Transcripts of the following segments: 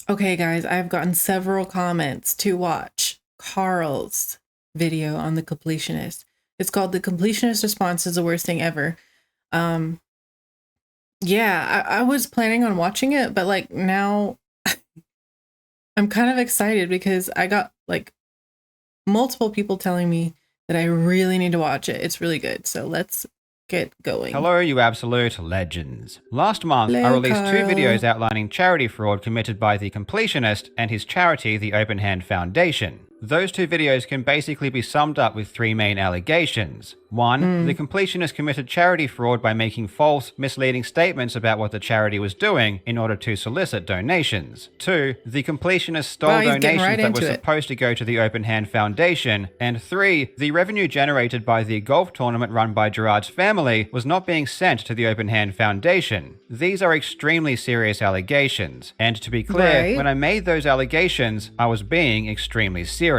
Okay, guys, I've gotten several comments to watch Carl's video on the completionist. It's called The Completionist Response is the Worst Thing Ever. Um, yeah, I was planning on watching it, but like now I'm kind of excited because I got like multiple people telling me that I really need to watch it. It's really good. So let's get going. Hello, you absolute legends. Last month, I Hello, released two Carl. videos outlining charity fraud committed by the Completionist and his charity, the Open Hand Foundation. Those two videos can basically be summed up with three main allegations. 1. The Completionist committed charity fraud by making false, misleading statements about what the charity was doing in order to solicit donations. 2. The Completionist stole Wow, he's getting donations right that were into it. supposed to go to the Open Hand Foundation. And 3. The revenue generated by the golf tournament run by Gerard's family was not being sent to the Open Hand Foundation. These are extremely serious allegations. And to be clear, Right. when I made those allegations, I was being extremely serious.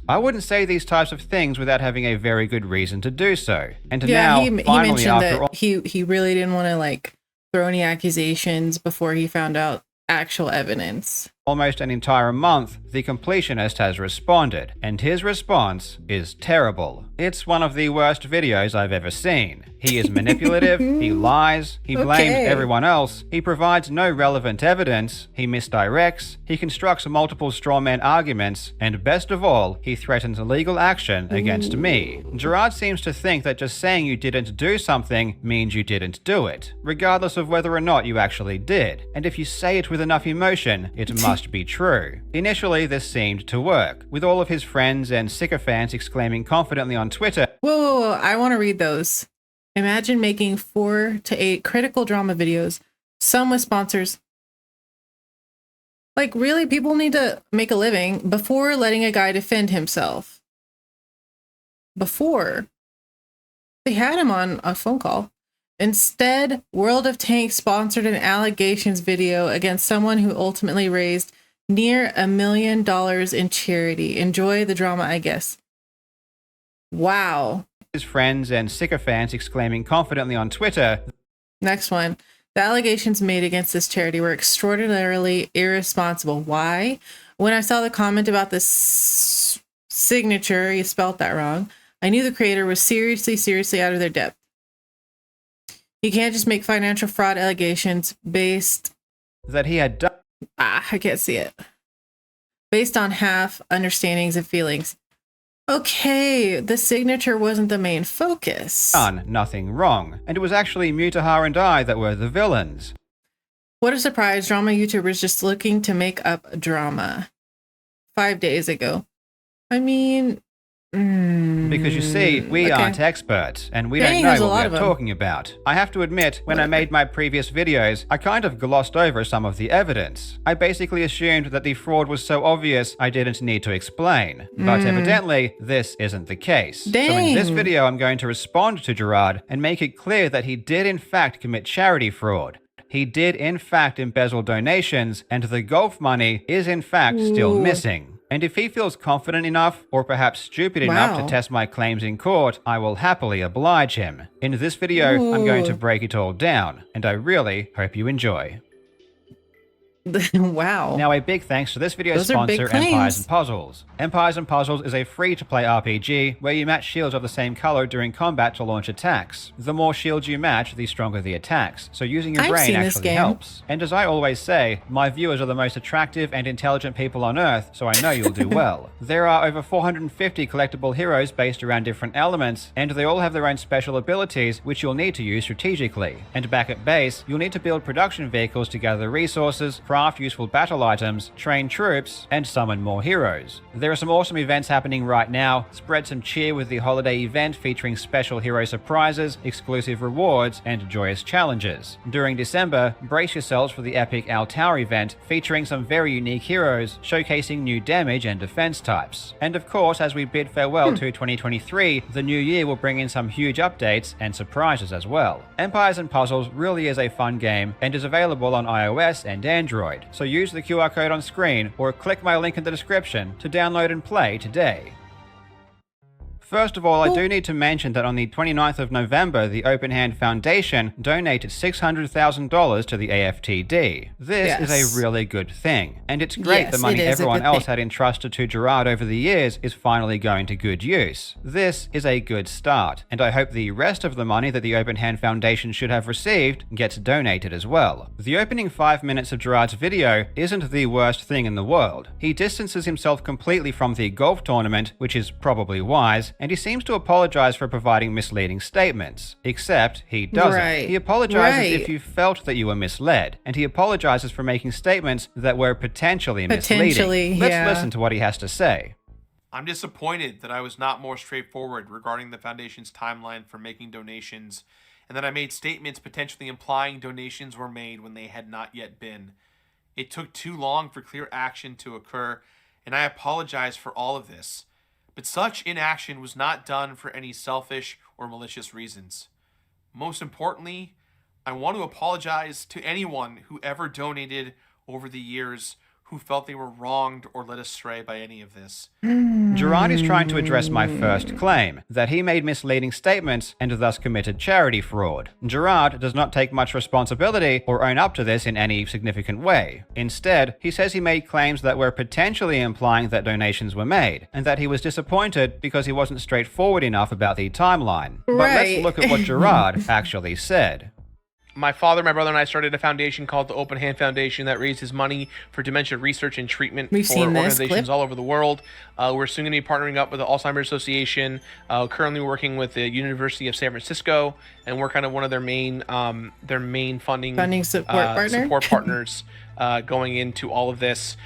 I wouldn't say these types of things without having a very good reason to do so. And Yeah, now, he finally, mentioned after that all he really didn't want to like throw any accusations before he found out actual evidence. almost an entire month, the Completionist has responded, and his response is terrible. It's one of the worst videos I've ever seen. He is manipulative, he lies, he blames Okay. everyone else, he provides no relevant evidence, he misdirects, he constructs multiple strawman arguments, and best of all, he threatens legal action against me. Gerard seems to think that just saying you didn't do something means you didn't do it, regardless of whether or not you actually did. And if you say it with enough emotion, it must be true. Initially, this seemed to work, with all of his friends and sycophants exclaiming confidently on Twitter, Whoa, I want to read those. Imagine making 4 to 8 critical drama videos, some with sponsors. Like, really, people need to make a living before letting a guy defend himself. Before. They had him on a phone call. Instead, World of Tanks sponsored an allegations video against someone who ultimately raised near $1 million in charity. Enjoy the drama, I guess. Wow. his friends and sycophants exclaiming confidently on Twitter, Next one. The allegations made against this charity were extraordinarily irresponsible. Why? When I saw the comment about this signature, you spelled that wrong, I knew the creator was seriously out of their depth. You can't just make financial fraud allegations based... that he had done I can't see it. Based on half understandings and feelings. Okay, the signature wasn't the main focus. nothing wrong, and it was actually Mutahar and I that were the villains. What a surprise, drama YouTubers just looking to make up drama. 5 days ago. I mean... Because you see, we aren't experts, and we don't there's a know lot what of we're them. talking about. I have to admit, when I made my previous videos, I kind of glossed over some of the evidence. I basically assumed that the fraud was so obvious I didn't need to explain. But evidently, this isn't the case. So in this Dang. video, I'm going to respond to Gerard and make it clear that he did in fact commit charity fraud. He did in fact embezzle donations, and the golf money is in fact still missing. And if he feels confident enough, or perhaps stupid enough Wow. to test my claims in court, I will happily oblige him. In this video, I'm going to break it all down, and I really hope you enjoy. Wow. Now, a big thanks to this video's Those are big sponsor, Empires claims. and Puzzles. Empires and Puzzles is a free-to-play RPG where you match shields of the same color during combat to launch attacks. The more shields you match, the stronger the attacks, so using your I've brain seen this actually game. helps. And as I always say, my viewers are the most attractive and intelligent people on Earth, so I know you'll do well. There are over 450 collectible heroes based around different elements, and they all have their own special abilities which you'll need to use strategically. And back at base, you'll need to build production vehicles to gather resources, craft useful battle items, train troops, and summon more heroes. There are some awesome events happening right now. Spread some cheer with the holiday event featuring special hero surprises, exclusive rewards, and joyous challenges. During December, brace yourselves for the epic Al Tower event featuring some very unique heroes, showcasing new damage and defense types. And of course, as we bid farewell to 2023, the new year will bring in some huge updates and surprises as well. Empires and Puzzles really is a fun game and is available on iOS and Android, so use the QR code on screen or click my link in the description to download and play today. First of all, I do need to mention that on the 29th of November, the Open Hand Foundation donated $600,000 to the AFTD. This is a really good thing, and it's great the money everyone else had entrusted to Gerard over the years is finally going to good use. This is a good start, and I hope the rest of the money that the Open Hand Foundation should have received gets donated as well. The opening 5 minutes of Gerard's video isn't the worst thing in the world. He distances himself completely from the golf tournament, which is probably wise, and he seems to apologize for providing misleading statements. Except he doesn't. He apologizes if you felt that you were misled, and he apologizes for making statements that were potentially misleading. Let's listen to what he has to say. I'm disappointed that I was not more straightforward regarding the Foundation's timeline for making donations, and that I made statements potentially implying donations were made when they had not yet been. It took too long for clear action to occur, and I apologize for all of this. But such inaction was not done for any selfish or malicious reasons. Most importantly, I want to apologize to anyone who ever donated over the years who felt they were wronged or led astray by any of this. Gerard is trying to address my first claim, that he made misleading statements and thus committed charity fraud. Gerard does not take much responsibility or own up to this in any significant way. Instead, he says he made claims that were potentially implying that donations were made, and that he was disappointed because he wasn't straightforward enough about the timeline. But let's look at what Gerard actually said. My father, my brother, and I started a foundation called the Open Hand Foundation that raises money for dementia research and treatment for organizations all over the world. We're soon going to be partnering up with the Alzheimer's Association, currently working with the University of San Francisco, and we're kind of one of their main funding support partners going into all of this.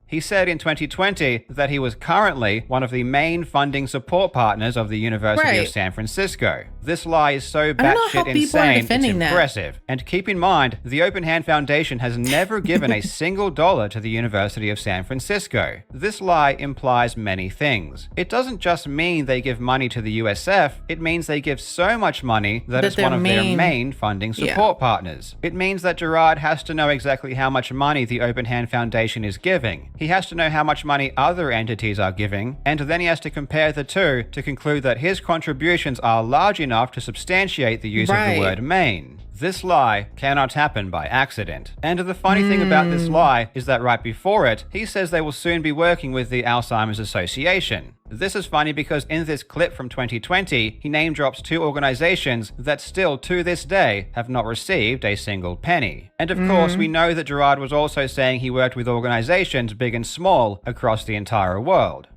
He said in 2020 that he was currently one of the main funding support partners of the University of San Francisco. This lie is so batshit insane, it's impressive. And keep in mind, the Open Hand Foundation has never given a single dollar to the University of San Francisco. This lie implies many things. It doesn't just mean they give money to the USF, it means they give so much money that it's one of their main funding support partners. It means that Gerard has to know exactly how much money the Open Hand Foundation is giving. He has to know how much money other entities are giving, and then he has to compare the two to conclude that his contributions are large enough to substantiate the use of the word main. This lie cannot happen by accident. And the funny thing about this lie is that right before it, he says they will soon be working with the Alzheimer's Association. This is funny because in this clip from 2020, he name drops two organizations that still to this day have not received a single penny. And of course, we know that Gerard was also saying he worked with organizations big and small across the entire world.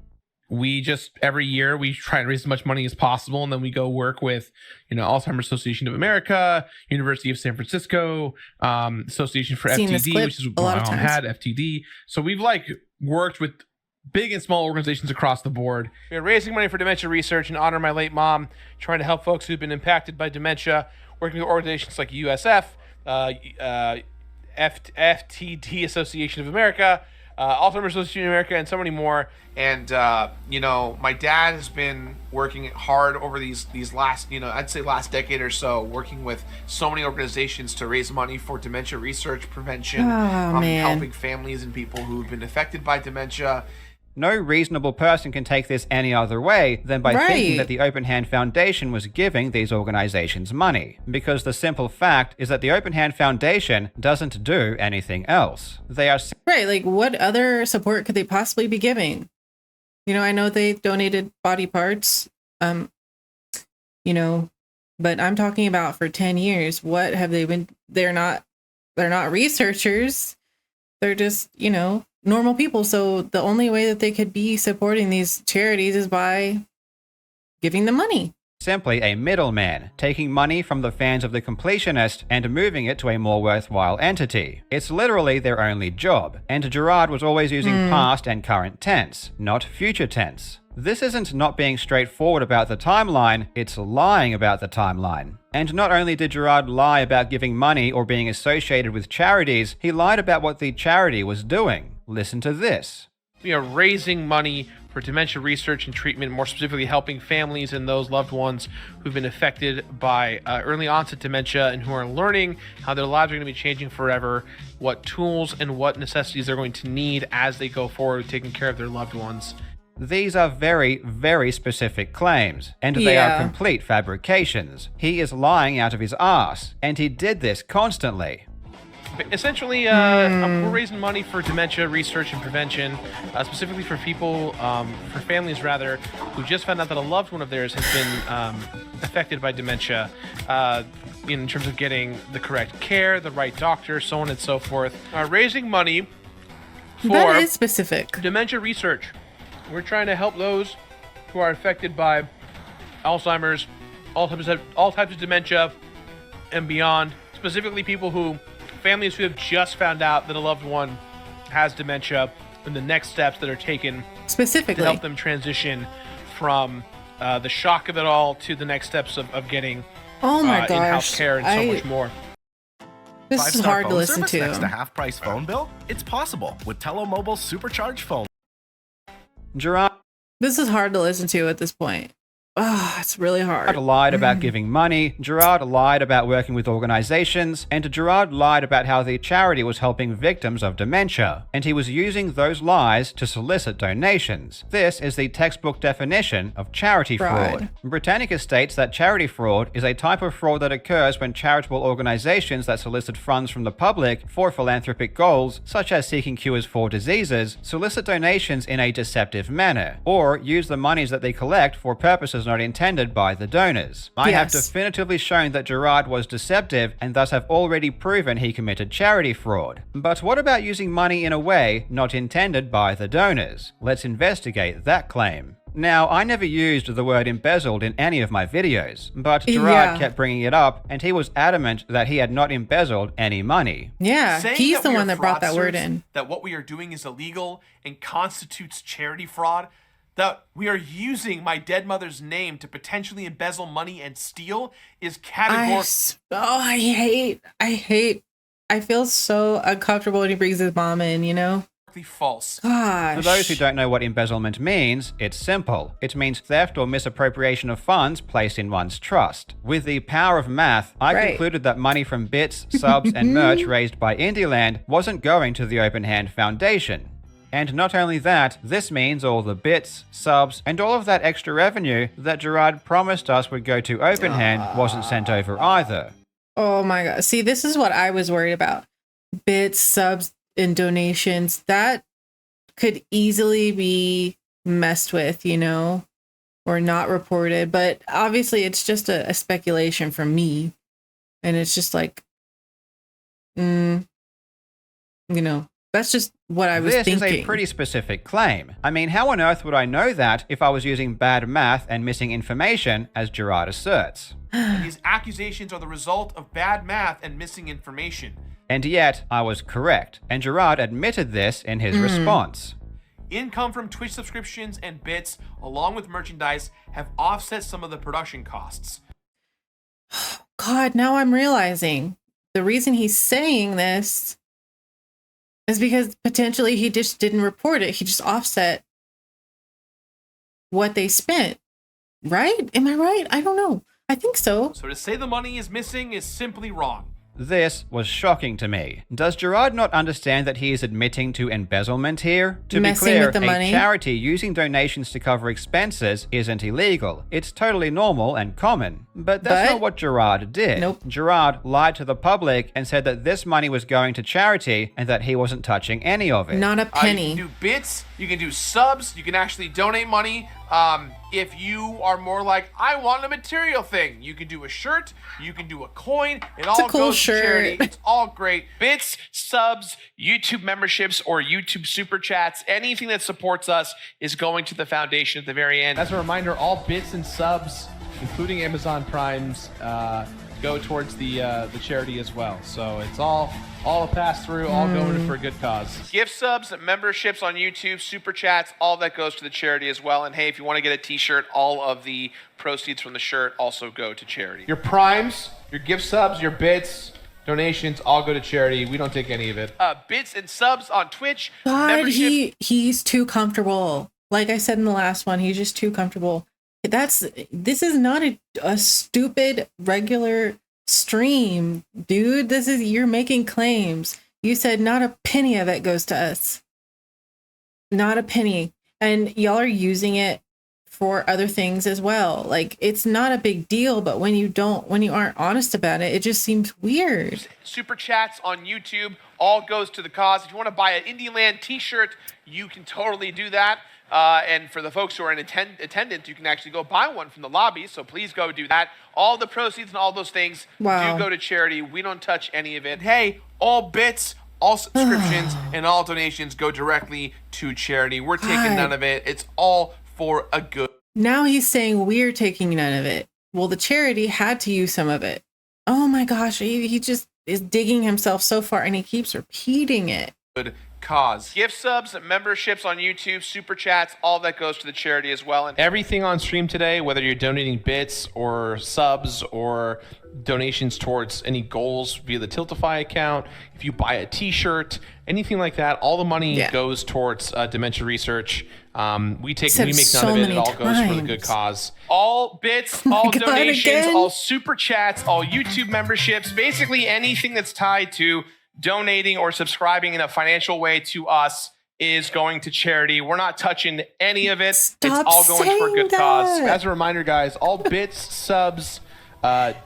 We just, every year, we try and raise as much money as possible, and then we go work with, Alzheimer's Association of America, University of San Francisco, Association for FTD, which is what my mom had, FTD. So we've worked with big and small organizations across the board. We're raising money for dementia research in honor of my late mom, trying to help folks who've been impacted by dementia, working with organizations like USF, FTD Association of America, Alzheimer's Association of America, and so many more. And my dad has been working hard over these last, I'd say last decade or so, working with so many organizations to raise money for dementia research, prevention, helping families and people who've been affected by dementia. No reasonable person can take this any other way than by thinking that the Open Hand Foundation was giving these organizations money. Because the simple fact is that the Open Hand Foundation doesn't do anything else. They are... what other support could they possibly be giving? I know they donated body parts, but I'm talking about for 10 years. What have they been? They're not researchers. They're just, normal people. So the only way that they could be supporting these charities is by giving them money. Simply a middleman, taking money from the fans of the Completionist and moving it to a more worthwhile entity. It's literally their only job, and Gerard was always using past and current tense, not future tense. This isn't not being straightforward about the timeline, it's lying about the timeline. And not only did Gerard lie about giving money or being associated with charities, he lied about what the charity was doing. Listen to this. We are raising money for dementia research and treatment, more specifically helping families and those loved ones who've been affected by early onset dementia and who are learning how their lives are going to be changing forever, what tools and what necessities they're going to need as they go forward taking care of their loved ones. These are very, very specific claims, and they are complete fabrications. He is lying out of his ass, and he did this constantly. Essentially, we're raising money for dementia research and prevention, specifically for people, for families rather, who just found out that a loved one of theirs has been affected by dementia, in terms of getting the correct care, the right doctor, so on and so forth. Raising money for that is specific dementia research. We're trying to help those who are affected by Alzheimer's, all types of dementia, and beyond. Specifically, families who have just found out that a loved one has dementia, and the next steps that are taken specifically to help them transition from the shock of it all to the next steps of getting in-house care and so much more. This is hard to listen to. Next to half-price phone bill? It's possible with Telemobile's supercharged phone. Gerard. This is hard to listen to at this point. Oh, it's really hard. Gerard lied about giving money, Gerard lied about working with organizations, and Gerard lied about how the charity was helping victims of dementia, and he was using those lies to solicit donations. This is the textbook definition of charity fraud. Britannica states that charity fraud is a type of fraud that occurs when charitable organizations that solicit funds from the public for philanthropic goals, such as seeking cures for diseases, solicit donations in a deceptive manner, or use the monies that they collect for purposes not intended by the donors. I have definitively shown that Gerard was deceptive and thus have already proven he committed charity fraud. But what about using money in a way not intended by the donors? Let's investigate that claim. Now, I never used the word embezzled in any of my videos, but Gerard kept bringing it up, and he was adamant that he had not embezzled any money. Yeah, he's the one that brought that word in. That what we are doing is illegal and constitutes charity fraud, that we are using my dead mother's name to potentially embezzle money and steal is categorical. I feel so uncomfortable when he brings his mom in, you know? False. Gosh. For those who don't know what embezzlement means, it's simple. It means theft or misappropriation of funds placed in one's trust. With the power of math, I concluded that money from bits, subs, and merch raised by Indieland wasn't going to the Open Hand Foundation. And not only that, this means all the bits, subs, and all of that extra revenue that Gerard promised us would go to Open Hand wasn't sent over either. Oh my God. See, this is what I was worried about. Bits, subs, and donations, that could easily be messed with, you know, or not reported. But obviously it's just a speculation from me. And it's just like, you know, that's just what I was thinking. This is a pretty specific claim. I mean, how on earth would I know that if I was using bad math and missing information, as Gerard asserts? These accusations are the result of bad math and missing information. And yet, I was correct, and Gerard admitted this in his response. Income from Twitch subscriptions and bits, along with merchandise, have offset some of the production costs. God, now I'm realizing the reason he's saying this is because potentially he just didn't report it. He just offset what they spent. Right? Am I right? I don't know. I think so. So to say the money is missing is simply wrong. This was shocking to me. Does Gerard not understand that he is admitting to embezzlement here? To be clear, a charity using donations to cover expenses isn't illegal. It's totally normal and common. But that's not what Gerard did. Nope. Gerard lied to the public and said that this money was going to charity and that he wasn't touching any of it. Not a penny. You can do bits, you can do subs, you can actually donate money. If you are more like, I want a material thing, you can do a shirt, you can do a coin, it all goes to charity. It's all great. Bits, subs, YouTube memberships, or YouTube super chats, anything that supports us is going to the foundation at the very end. As a reminder, all bits and subs, including Amazon Primes, go towards the charity as well. So it's all a pass through, all going for a good cause. Gift subs, memberships on YouTube, super chats, all that goes to the charity as well. And hey, if you want to get a t-shirt, all of the proceeds from the shirt also go to charity. Your primes, your gift subs, your bits, donations, all go to charity. We don't take any of it. Bits and subs on Twitch. God, he's too comfortable. Like I said in the last one, he's just too comfortable. This is not a stupid regular stream, dude. You're making claims. You said not a penny of it goes to us. Not a penny. And y'all are using it for other things as well. Like, it's not a big deal, but when you aren't honest about it, it just seems weird. Super chats on YouTube all goes to the cause. If you want to buy an Indieland t-shirt, you can totally do that. And for the folks who are in attendance, you can actually go buy one from the lobby. So please go do that. All the proceeds and all those things do go to charity. We don't touch any of it. Hey, all bits, all subscriptions, and all donations go directly to charity. We're taking none of it. It's all for a good. Now he's saying we're taking none of it. Well, the charity had to use some of it. Oh my gosh, he just is digging himself so far, and he keeps repeating it. Good cause. Gift subs, memberships on YouTube, super chats, all that goes to the charity as well. And Everything on stream today, whether you're donating bits or subs or donations towards any goals via the Tiltify account, if you buy a t-shirt, anything like that, all the money goes towards dementia research. We make none of it. It all goes for the good cause. All bits, all donations, all super chats, all YouTube memberships, basically anything that's tied to donating or subscribing in a financial way to us is going to charity. We're not touching any of it. It's all going for a good cause. As a reminder, guys, all bits, subs,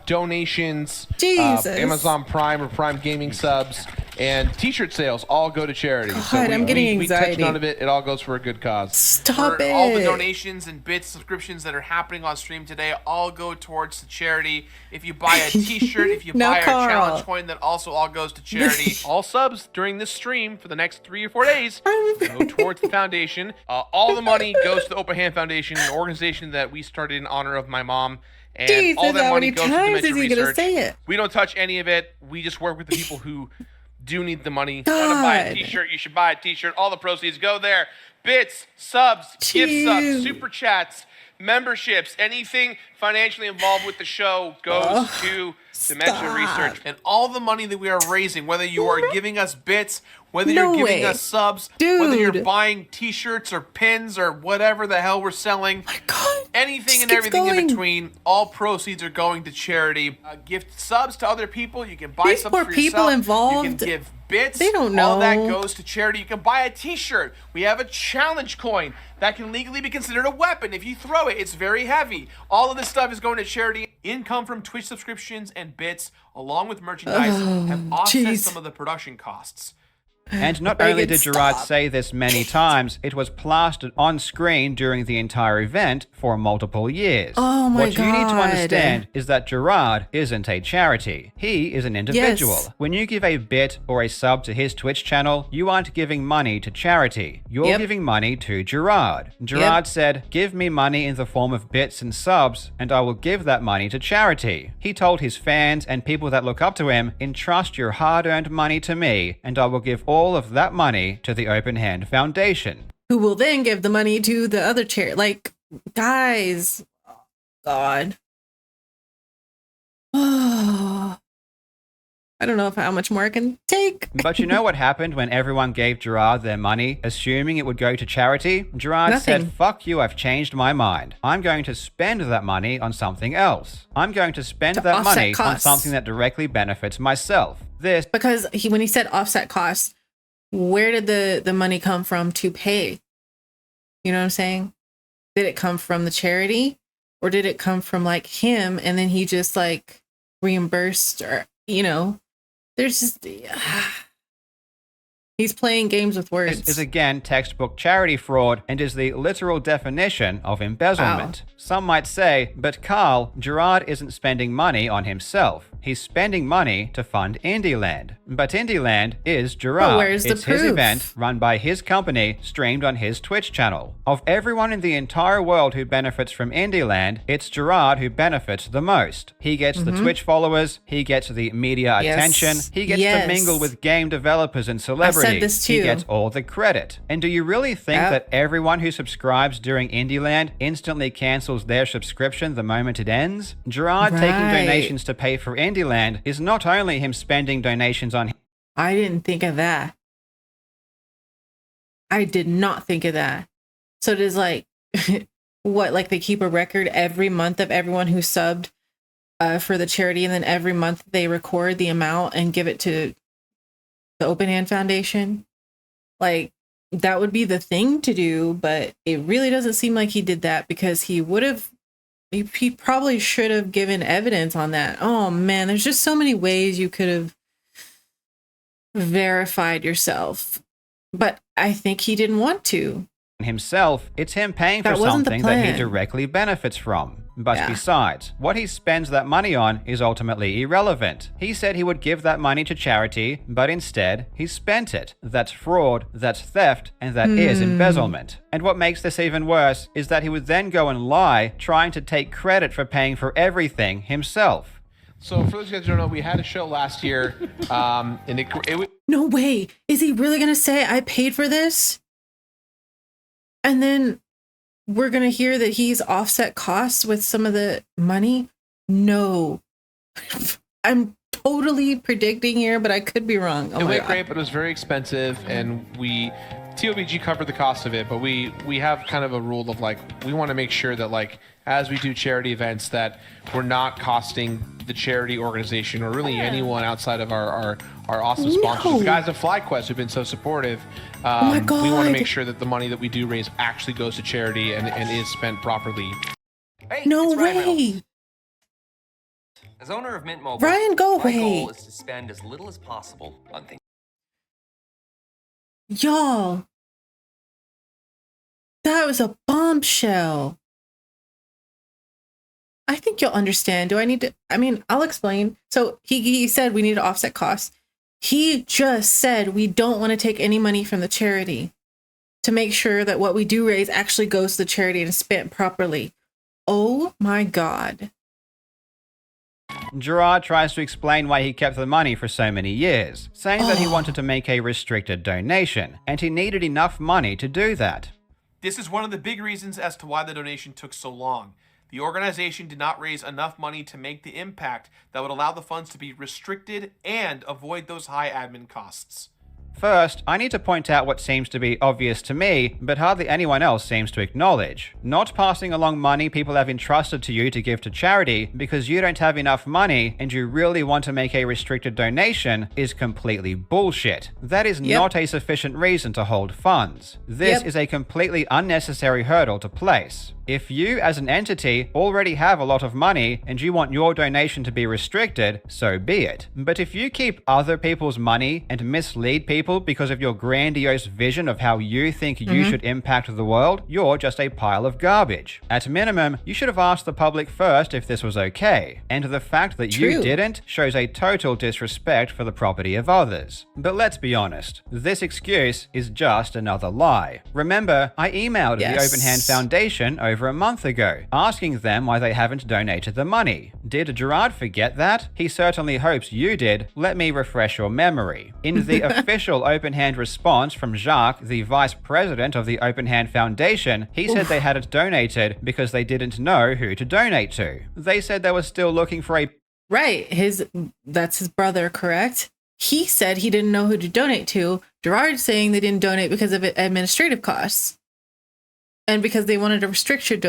donations, Amazon Prime or Prime Gaming subs, and t-shirt sales all go to charity. God, I'm getting anxiety. We touch none of it. It all goes for a good cause. Stop it. All the donations and bits, subscriptions that are happening on stream today all go towards the charity. If you buy a t-shirt, if you buy our challenge coin, that also all goes to charity. All subs during this stream for the next 3 or 4 days go towards the foundation. All the money goes to the Open Hand Foundation, an organization that we started in honor of my mom. And all that money goes to dementia research. We don't touch any of it. We just work with the people who do need the money. You want to buy a t-shirt, you should buy a t-shirt. All the proceeds go there. Bits, subs, gift subs, super chats, memberships, anything financially involved with the show goes to dementia research. And all the money that we are raising, whether you are giving us bits, whether you're giving us subs, whether you're buying t-shirts or pins or whatever the hell we're selling, anything and everything in between, all proceeds are going to charity. Gift subs to other people. You can buy subs for yourself. Involved. You can give bits. They don't know. All that goes to charity. You can buy a t-shirt. We have a challenge coin that can legally be considered a weapon. If you throw it, it's very heavy. All of this stuff is going to charity. Income from Twitch subscriptions and bits, along with merchandise, have offset some of the production costs. And not only did Gerard say this many times, it was plastered on screen during the entire event for multiple years. Oh my God. What you need to understand is that Gerard isn't a charity. He is an individual. Yes. When you give a bit or a sub to his Twitch channel, you aren't giving money to charity. You're giving money to Gerard. Gerard said, "Give me money in the form of bits and subs, and I will give that money to charity." He told his fans and people that look up to him, "Entrust your hard-earned money to me, and I will give all of that money to the Open Hand Foundation." Who will then give the money to the other charity. Like, guys, God. I don't know how much more I can take. But you know what happened when everyone gave Gerard their money, assuming it would go to charity? Gerard said, "Fuck you, I've changed my mind. I'm going to spend that money on something else. I'm going to spend that money on something that directly benefits myself." Because when he said offset costs, where did the money come from to pay? You know what I'm saying? Did it come from the charity, or did it come from like him and then he just like reimbursed, or there's just he's playing games with words. This is again textbook charity fraud and is the literal definition of embezzlement. Some might say, but Carl, Gerard isn't spending money on himself. He's spending money to fund Indieland. But Indieland is Gerard. Where's the proof? His event, run by his company, streamed on his Twitch channel. Of everyone in the entire world who benefits from Indieland, it's Gerard who benefits the most. He gets the Twitch followers, he gets the media attention, he gets to mingle with game developers and celebrities. Said this too. He gets all the credit. And do you really think that everyone who subscribes during Indieland instantly cancels their subscription the moment it ends? Gerard taking donations to pay for Indieland is not only him spending donations on... I didn't think of that. I did not think of that. So it is like, what, like they keep a record every month of everyone who subbed for the charity, and then every month they record the amount and give it to the Open Hand Foundation? Like, that would be the thing to do, but it really doesn't seem like he did that, because he probably should have given evidence on that. Oh man, there's just so many ways you could have verified yourself, but I think he didn't want to. Himself, it's him paying for That wasn't the something that he plan. directly benefits from. But Yeah. besides, what he spends that money on is ultimately irrelevant. He said he would give that money to charity, but instead, he spent it. That's fraud, that's theft, and that is embezzlement. And what makes this even worse is that he would then go and lie, trying to take credit for paying for everything himself. So for those of you guys who don't know, we had a show last year, and No way. Is he really going to say, I paid for this? And then we're going to hear that he's offset costs with some of the money? No. I'm totally predicting here, but I could be wrong. it went great, but it was very expensive, and TOBG covered the cost of it, but we have kind of a rule of like, we want to make sure that like, as we do charity events, that we're not costing the charity organization or really anyone outside of our awesome sponsors. The guys at FlyQuest who've been so supportive. my God. We want to make sure that the money that we do raise actually goes to charity and is spent properly. Hey, No it's Ryan way. Reynolds. As owner of Mint Mobile, Ryan, go my away. goal is to spend as little as possible on things. Y'all, that was a bombshell. I think you'll understand. I'll explain. So he said we need to offset costs. He just said we don't want to take any money from the charity to make sure that what we do raise actually goes to the charity and is spent properly. Oh my God. Gerard tries to explain why he kept the money for so many years, saying that he wanted to make a restricted donation, and he needed enough money to do that. This is one of the big reasons as to why the donation took so long. The organization did not raise enough money to make the impact that would allow the funds to be restricted and avoid those high admin costs. First, I need to point out what seems to be obvious to me, but hardly anyone else seems to acknowledge. Not passing along money people have entrusted to you to give to charity because you don't have enough money and you really want to make a restricted donation is completely bullshit. That is not a sufficient reason to hold funds. This is a completely unnecessary hurdle to place. If you, as an entity, already have a lot of money and you want your donation to be restricted, so be it. But if you keep other people's money and mislead people because of your grandiose vision of how you think you should impact the world, you're just a pile of garbage. At minimum, you should have asked the public first if this was okay. And the fact that you didn't shows a total disrespect for the property of others. But let's be honest, this excuse is just another lie. Remember, I emailed the Open Hand Foundation over a month ago, asking them why they haven't donated the money. Did Gerard forget that? He certainly hopes you did. Let me refresh your memory. In the official Open Hand response from Jacques, the vice president of the Open Hand Foundation, he said they hadn't donated because they didn't know who to donate to. They said they were still looking for a... Right. That's his brother, correct? He said he didn't know who to donate to. Gerard's saying they didn't donate because of administrative costs. And because they wanted a restricted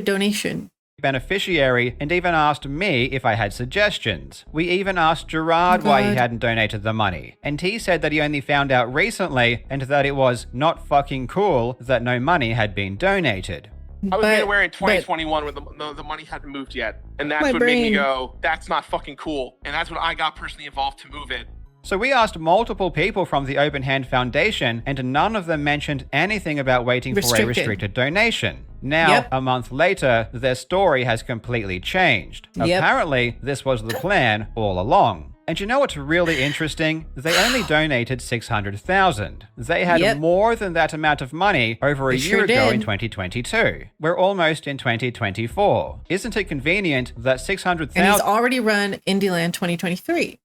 donation. Beneficiary, and even asked me if I had suggestions. We even asked Gerard why he hadn't donated the money, and he said that he only found out recently and that it was not fucking cool that no money had been donated. I was made aware in 2021 when the money hadn't moved yet, and that's what made me go, that's not fucking cool, and that's when I got personally involved to move it. So we asked multiple people from the Open Hand Foundation, and none of them mentioned anything about waiting for a restricted donation. Now, a month later, their story has completely changed. Apparently, this was the plan all along. And you know what's really interesting? They only donated $600,000. They had more than that amount of money over a year ago in 2022. We're almost in 2024. Isn't it convenient that $600,000... And he's already run Indieland 2023.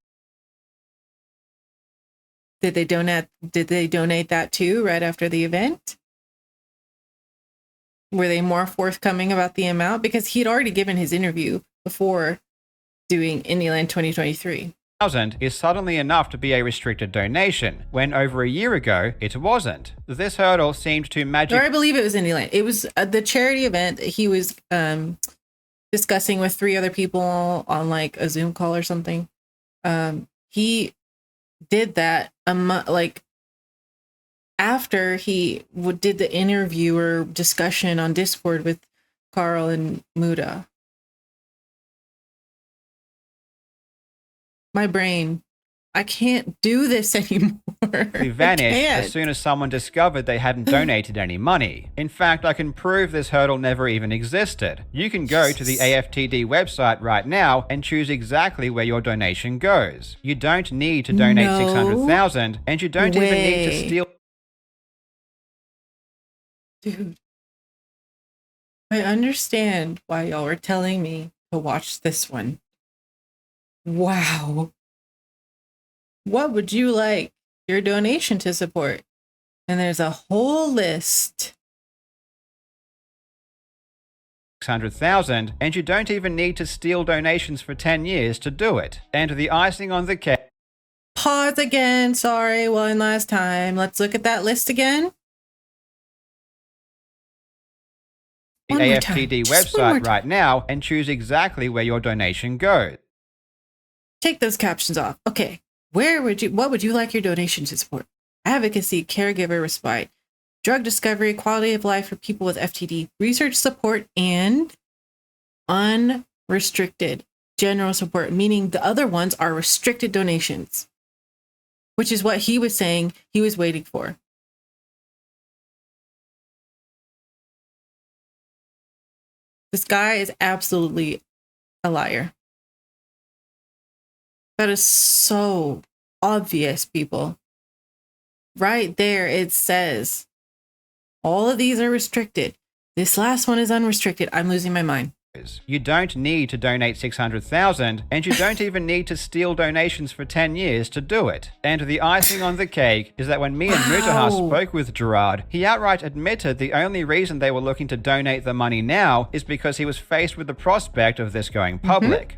Did they donate that too right after the event? Were they more forthcoming about the amount? Because he'd already given his interview before doing Indieland 2023. Is suddenly enough to be a restricted donation, when over a year ago it wasn't. This hurdle seemed to magic... Or I believe it was Indieland. It was the charity event that he was discussing with 3 other people on like a Zoom call or something. He did that after he did the interview or discussion on Discord with Carl and Muda. My brain, I can't do this anymore. They vanished as soon as someone discovered they hadn't donated any money. In fact, I can prove this hurdle never even existed. You can go to the AFTD website right now and choose exactly where your donation goes. You don't need to donate $600,000, and you don't even need to steal. Dude, I understand why y'all were telling me to watch this one. Wow. What would you like your donation to support? And there's a whole list. 600,000, and you don't even need to steal donations for 10 years to do it. And the icing on the cake. Pause again. Sorry, one last time. Let's look at that list again. The AFTD website right now and choose exactly where your donation goes. Take those captions off. Okay. What would you like your donation to support? Advocacy, caregiver respite, drug discovery, quality of life for people with FTD, research support, and unrestricted general support, meaning the other ones are restricted donations, which is what he was saying he was waiting for. This guy is absolutely a liar. That is so obvious, people. Right there, it says all of these are restricted. This last one is unrestricted. I'm losing my mind. You don't need to donate 600,000, and you don't even need to steal donations for 10 years to do it. And the icing on the cake is that when me and Mutaha spoke with Gerard, he outright admitted the only reason they were looking to donate the money now is because he was faced with the prospect of this going public.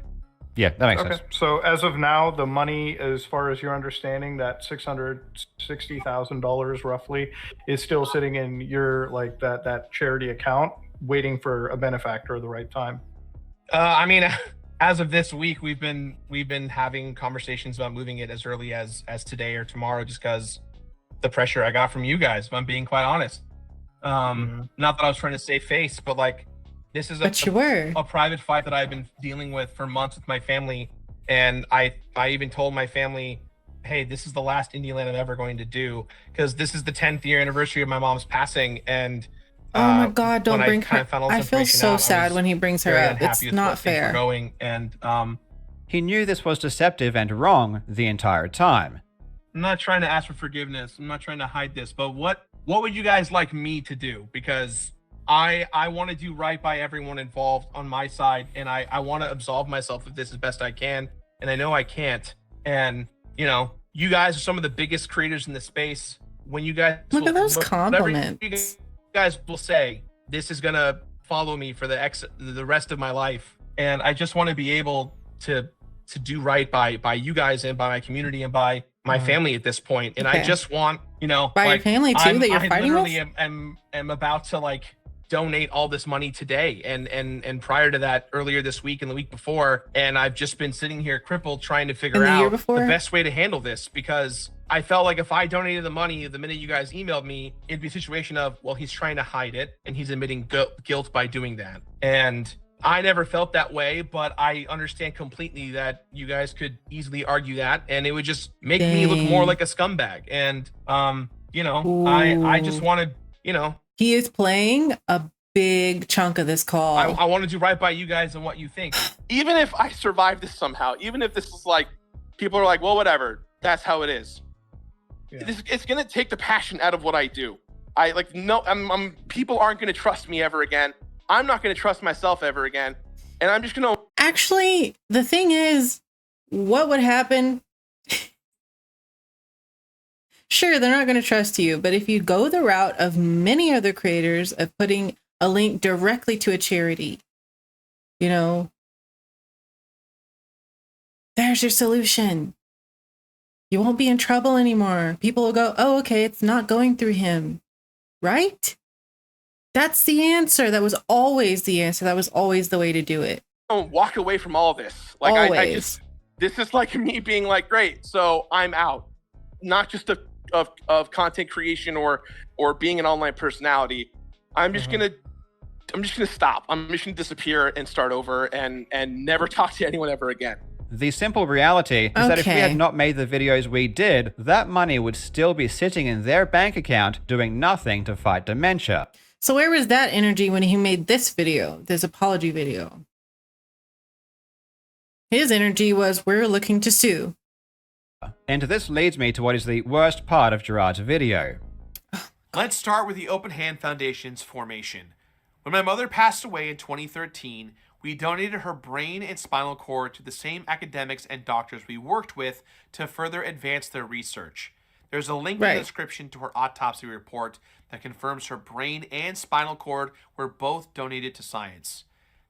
Yeah, that makes sense. So as of now, the money, as far as your understanding, that $660,000 roughly, is still sitting in your that charity account, waiting for a benefactor at the right time. I mean, as of this week, we've been having conversations about moving it as early as today or tomorrow, just because the pressure I got from you guys, if I'm being quite honest. Not that I was trying to save face, but like, this is a private fight that I've been dealing with for months with my family. And I even told my family, hey, this is the last Indieland I'm ever going to do, because this is the 10th year anniversary of my mom's passing. And oh my God, don't bring her. I feel so sad when he brings her up. It's not fair. He knew this was deceptive and wrong the entire time. I'm not trying to ask for forgiveness. I'm not trying to hide this, but what would you guys like me to do? Because I want to do right by everyone involved on my side, and I want to absolve myself of this as best I can, and I know I can't. And you know, you guys are some of the biggest creators in the space. When you guys look at those compliments, you guys will say this is gonna follow me for the rest of my life, and I just want to be able to do right by you guys and by my community and by my family at this point. And I just want, you know, by your family too, that you're fighting with. I literally am about to like donate all this money today, and prior to that, earlier this week and the week before, and I've just been sitting here crippled trying to figure out the best way to handle this, because I felt like if I donated the money the minute you guys emailed me, it'd be a situation of, well, he's trying to hide it and he's admitting guilt by doing that. And I never felt that way, but I understand completely that you guys could easily argue that, and it would just make me look more like a scumbag. And you know, I just wanted, you know, he is playing a big chunk of this call. I want to do right by you guys and what you think. Even if I survive this somehow, even if this is like, people are like, well, whatever, that's how it is. Yeah. It's going to take the passion out of what I do. People aren't going to trust me ever again. I'm not going to trust myself ever again. And I'm just going to... Actually, the thing is, what would happen... Sure, they're not going to trust you, but if you go the route of many other creators of putting a link directly to a charity, you know, there's your solution. You won't be in trouble anymore. People will go, oh, okay, it's not going through him, right? That's the answer. That was always the answer. That was always the way to do it. Don't walk away from all this. Like, I just, this is like me being like, great, so I'm out. Not just a of content creation or being an online personality, I'm just gonna stop. I'm just gonna disappear and start over and never talk to anyone ever again. The simple reality is that if we had not made the videos we did, that money would still be sitting in their bank account doing nothing to fight dementia. So where was that energy when he made this video, this apology video? His energy was, we're looking to sue. And this leads me to what is the worst part of Gerard's video. Let's start with the Open Hand Foundation's formation. When my mother passed away in 2013, we donated her brain and spinal cord to the same academics and doctors we worked with to further advance their research. There's a link in the description to her autopsy report that confirms her brain and spinal cord were both donated to science.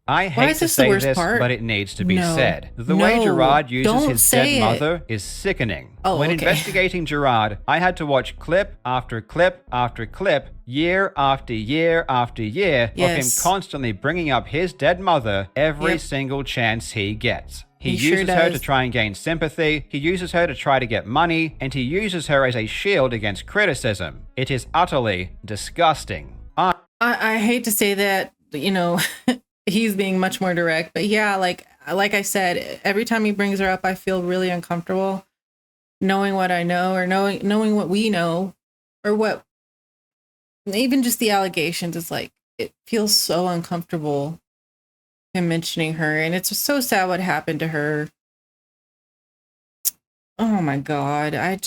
I hate to say this, but it needs to be said. The way Gerard uses his dead mother is sickening. When investigating Gerard, I had to watch clip after clip after clip, year after year after year, of him constantly bringing up his dead mother every single chance he gets. He uses her to try and gain sympathy, he uses her to try to get money, and he uses her as a shield against criticism. It is utterly disgusting. I hate to say that, you know, he's being much more direct, but yeah, like I said, every time he brings her up, I feel really uncomfortable knowing what I know, or knowing what we know, or what, even just the allegations is like, it feels so uncomfortable him mentioning her, and it's so sad what happened to her. Oh my God, I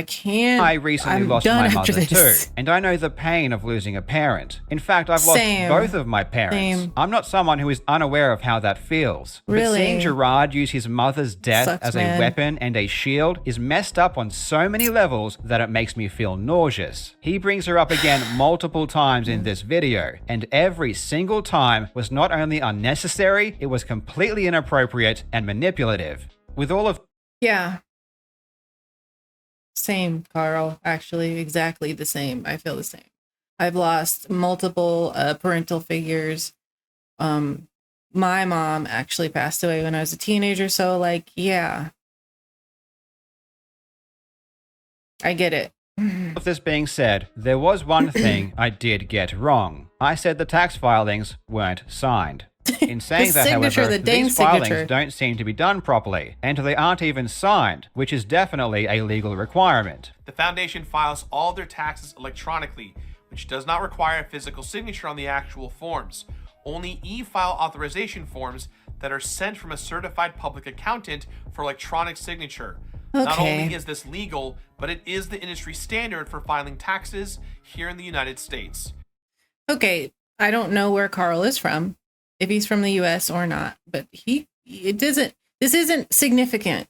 can't. I recently lost my mother too, and I know the pain of losing a parent. In fact, I've lost both of my parents. I'm not someone who is unaware of how that feels. But seeing Gerard use his mother's death as a weapon and a shield is messed up on so many levels that it makes me feel nauseous. He brings her up again multiple times in this video, and every single time was not only unnecessary, it was completely inappropriate and manipulative. With all of Same, Carl. Actually, exactly the same. I feel the same. I've lost multiple parental figures. My mom actually passed away when I was a teenager. So, like, yeah. I get it. With this being said, there was one thing I did get wrong. I said the tax filings weren't signed. In saying that, however, these filings don't seem to be done properly, and they aren't even signed, which is definitely a legal requirement. The foundation files all their taxes electronically, which does not require a physical signature on the actual forms. Only e-file authorization forms that are sent from a certified public accountant for electronic signature. Not only is this legal, but it is the industry standard for filing taxes here in the United States. Okay, I don't know where Carl is from, if he's from the US or not, but this isn't significant.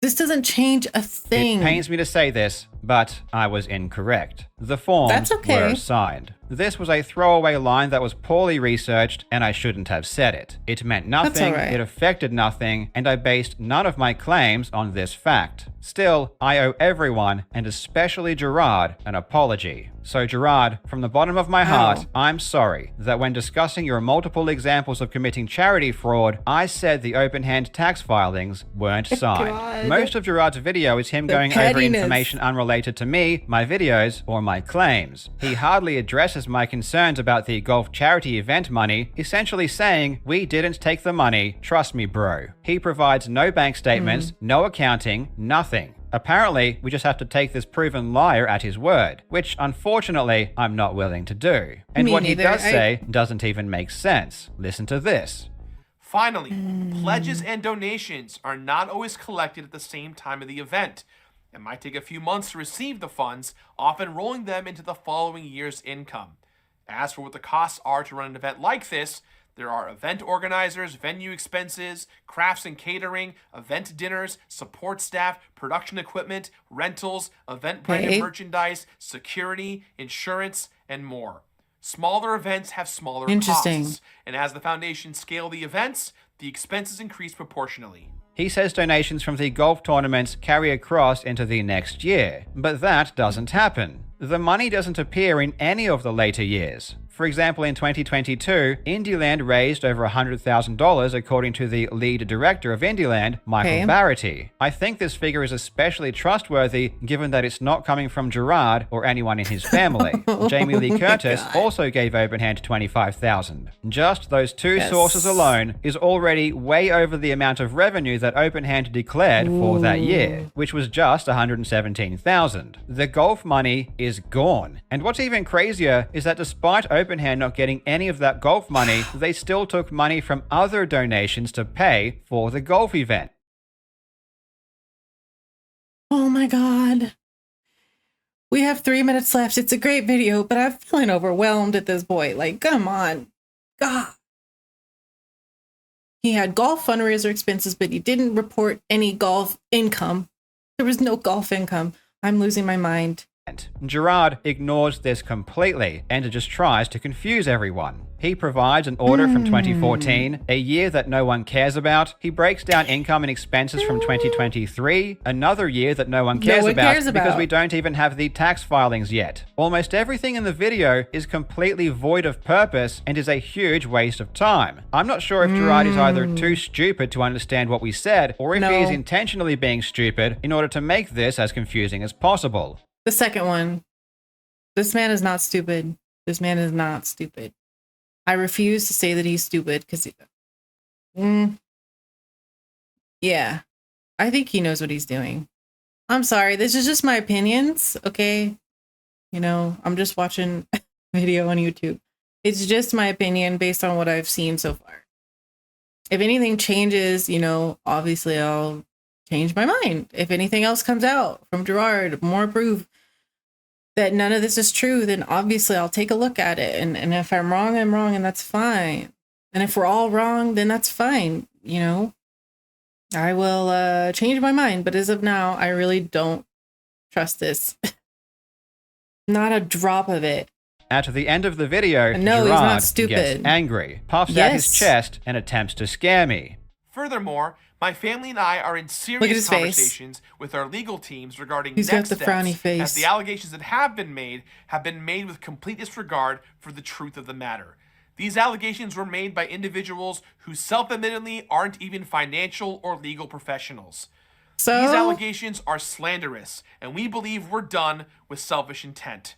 This doesn't change a thing. It pains me to say this, but I was incorrect. The forms were signed. This was a throwaway line that was poorly researched, and I shouldn't have said it. It meant nothing, it affected nothing, and I based none of my claims on this fact. Still, I owe everyone, and especially Gerard, an apology. So Gerard, from the bottom of my heart, I'm sorry that when discussing your multiple examples of committing charity fraud, I said the open hand tax filings weren't signed. Most of Gerard's video is him going over information unrelated to me, my videos, or my claims. He hardly addresses my concerns about the golf charity event money, essentially saying, we didn't take the money, trust me bro. He provides no bank statements, no accounting, nothing. Apparently, we just have to take this proven liar at his word, which unfortunately, I'm not willing to do. And what he does say doesn't even make sense. Listen to this. Finally, pledges and donations are not always collected at the same time of the event. It might take a few months to receive the funds, often rolling them into the following year's income. As for what the costs are to run an event like this, there are event organizers, venue expenses, crafts and catering, event dinners, support staff, production equipment, rentals, event branded merchandise, security, insurance, and more. Smaller events have smaller costs, and as the foundation scale the events, the expenses increase proportionally. He says donations from the golf tournaments carry across into the next year, but that doesn't happen. The money doesn't appear in any of the later years. For example, in 2022, Indieland raised over $100,000 according to the lead director of Indieland, Michael Barity. I think this figure is especially trustworthy given that it's not coming from Gerard or anyone in his family. Jamie Lee Curtis also gave Openhand $25,000. Just those two sources alone is already way over the amount of revenue that Openhand declared for that year, which was just $117,000. The golf money is gone. And what's even crazier is that despite Openhand not getting any of that golf money, they still took money from other donations to pay for the golf event. Oh my God. We have 3 minutes left. It's a great video, but I'm feeling overwhelmed at this point. Like, come on. God. He had golf fundraiser expenses, but he didn't report any golf income. There was no golf income. I'm losing my mind. Gerard ignores this completely and just tries to confuse everyone. He provides an order from 2014, a year that no one cares about. He breaks down income and expenses from 2023, another year that no one cares about because we don't even have the tax filings yet. Almost everything in the video is completely void of purpose and is a huge waste of time. I'm not sure if Gerard is either too stupid to understand what we said or if he is intentionally being stupid in order to make this as confusing as possible. The second one. This man is not stupid. This man is not stupid. I refuse to say that he's stupid because yeah, I think he knows what he's doing. I'm sorry. This is just my opinions. Okay. You know, I'm just watching a video on YouTube. It's just my opinion based on what I've seen so far. If anything changes, you know, obviously I'll change my mind. If anything else comes out from Gerard, more proof that none of this is true, then obviously I'll take a look at it. And if I'm wrong, I'm wrong, and that's fine. And if we're all wrong, then that's fine. You know, I will change my mind. But as of now, I really don't trust this. Not a drop of it. At the end of the video, no, Gerard he's not stupid. Gets angry, puffs out his chest, and attempts to scare me. Furthermore, my family and I are in serious conversations with our legal teams regarding next steps, as the allegations that have been made with complete disregard for the truth of the matter. These allegations were made by individuals who self-admittedly aren't even financial or legal professionals. So? These allegations are slanderous, and we believe we're done with selfish intent.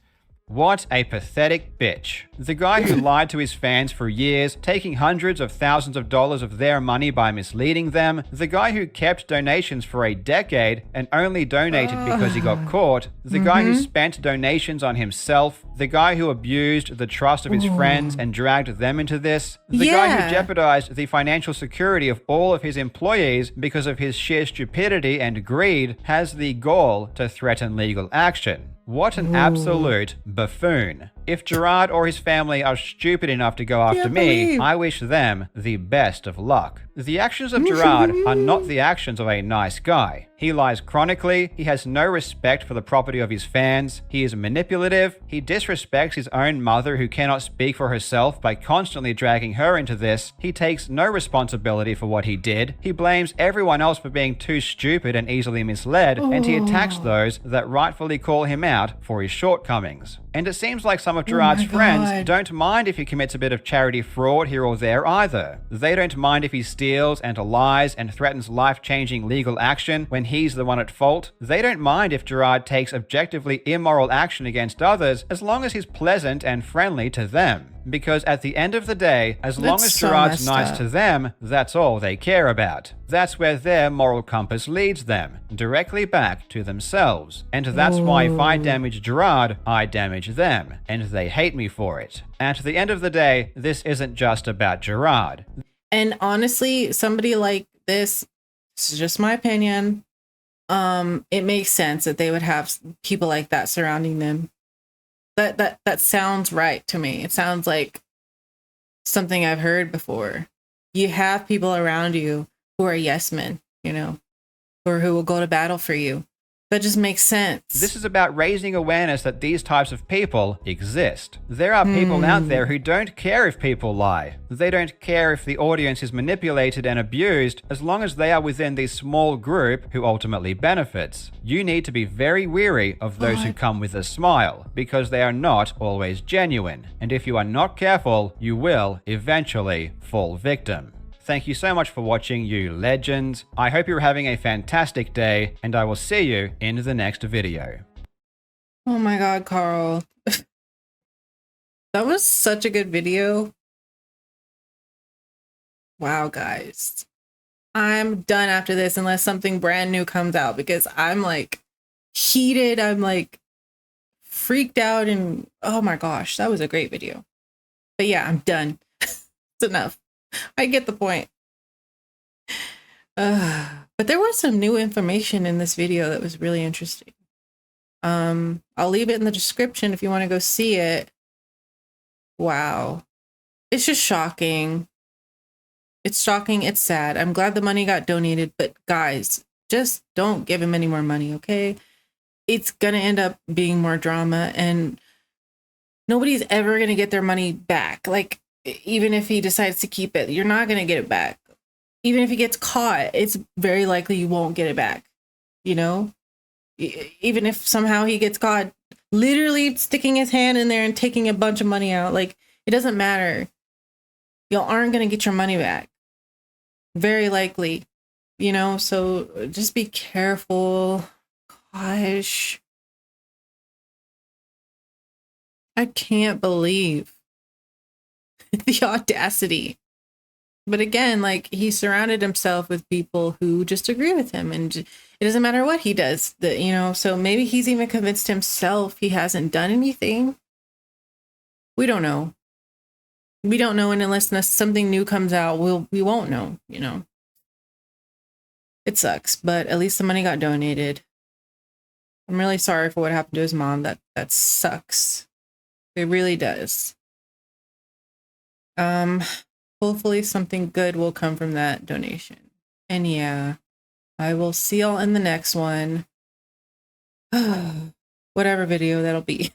What a pathetic bitch. The guy who lied to his fans for years, taking hundreds of thousands of dollars of their money by misleading them. The guy who kept donations for a decade and only donated because he got caught. The guy who spent donations on himself. The guy who abused the trust of his friends and dragged them into this. The guy who jeopardized the financial security of all of his employees because of his sheer stupidity and greed has the gall to threaten legal action. What an absolute buffoon. If Gerard or his family are stupid enough to go after me, I wish them the best of luck. The actions of Gerard are not the actions of a nice guy. He lies chronically, he has no respect for the property of his fans, he is manipulative, he disrespects his own mother who cannot speak for herself by constantly dragging her into this, he takes no responsibility for what he did, he blames everyone else for being too stupid and easily misled, and he attacks those that rightfully call him out for his shortcomings. And it seems like some of Gerard's friends don't mind if he commits a bit of charity fraud here or there either. They don't mind if he steals and lies and threatens life-changing legal action when he's the one at fault. They don't mind if Gerard takes objectively immoral action against others as long as he's pleasant and friendly to them. Because at the end of the day, as long as Gerard's nice to them, that's all they care about. That's where their moral compass leads them, directly back to themselves. And that's why if I damage Gerard, I damage them, and they hate me for it. At the end of the day, this isn't just about Gerard. And honestly, somebody like this is just my opinion. It makes sense that they would have people like that surrounding them. That sounds right to me. It sounds like something I've heard before. You have people around you who are yes men, you know, or who will go to battle for you. That just makes sense. This is about raising awareness that these types of people exist. There are people out there who don't care if people lie. They don't care if the audience is manipulated and abused, as long as they are within this small group who ultimately benefits. You need to be very wary of those who come with a smile, because they are not always genuine. And if you are not careful, you will eventually fall victim. Thank you so much for watching, you legends. I hope you're having a fantastic day, and I will see you in the next video. Oh my God, Carl. That was such a good video. Wow, guys. I'm done after this unless something brand new comes out, because I'm like heated. I'm like freaked out, and oh my gosh, that was a great video. But yeah, I'm done. It's enough. I get the point. But there was some new information in this video that was really interesting. I'll leave it in the description if you want to go see it. Wow. It's just shocking. It's shocking. It's sad. I'm glad the money got donated, but guys, just don't give him any more money, okay? It's gonna end up being more drama, and nobody's ever gonna get their money back. Like, even if he decides to keep it, you're not going to get it back. Even if he gets caught, it's very likely you won't get it back. You know, even if somehow he gets caught literally sticking his hand in there and taking a bunch of money out, like, it doesn't matter. Y'all aren't going to get your money back. Very likely, you know, so just be careful. Gosh. I can't believe the audacity. But again, like, he surrounded himself with people who just agree with him, and it doesn't matter what he does, you know. So maybe he's even convinced himself he hasn't done anything. We don't know. We don't know, and unless something new comes out, we won't know, you know. It sucks, but at least the money got donated. I'm really sorry for what happened to his mom. That sucks. It really does. Hopefully something good will come from that donation. And yeah, I will see y'all in the next one. Whatever video that'll be.